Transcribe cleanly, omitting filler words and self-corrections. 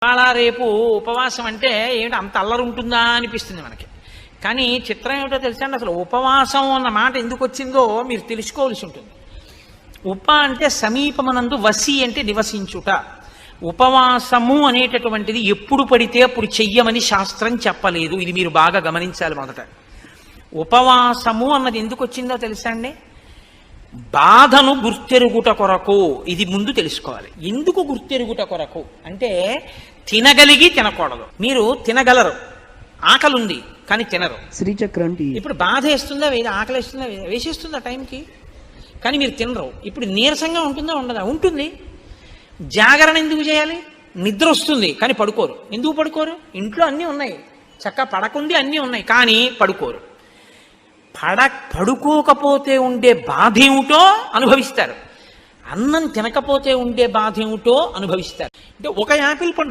ఇవాళ రేపు ఉపవాసం అంటే ఏమిటి అంత అల్లరి ఉంటుందా అనిపిస్తుంది మనకి. కానీ చిత్రం ఏమిటో తెలుసా అండి, అసలు ఉపవాసం అన్న మాట ఎందుకు వచ్చిందో మీరు తెలుసుకోవాల్సి ఉంటుంది. ఉప అంటే సమీపమనందు, వసి అంటే నివసించుట. ఉపవాసము అనేటటువంటిది ఎప్పుడు పడితే అప్పుడు చెయ్యమని శాస్త్రం చెప్పలేదు. ఇది మీరు బాగా గమనించాలి. మొదట ఉపవాసము అన్నది ఎందుకు వచ్చిందో తెలుసా అండి, బాధను గుర్తెరుగుట కొరకు. ఇది ముందు తెలుసుకోవాలి. ఎందుకు గుర్తెరుగుట కొరకు అంటే, తినగలిగి తినకూడదు. మీరు తినగలరు, ఆకలి ఉంది కానీ తినరు. శ్రీచక్రం ఇప్పుడు బాధ వేస్తుందా, ఆకలి వేస్తుందా, వేసేస్తుందా టైంకి, కానీ మీరు తినరు. ఇప్పుడు నీరసంగా ఉంటుందా, ఉండదా? ఉంటుంది. జాగరణ ఎందుకు చేయాలి? నిద్ర వస్తుంది కానీ పడుకోరు. ఎందుకు పడుకోరు? ఇంట్లో అన్నీ ఉన్నాయి, చక్కగా పడకుంది అన్నీ ఉన్నాయి, కానీ పడుకోరు. పడుకోకపోతే ఉండే బాధ ఏమిటో అనుభవిస్తారు, అన్నం తినకపోతే ఉండే బాధ ఏమిటో అనుభవిస్తారు. అంటే ఒక యాపిల్ పండు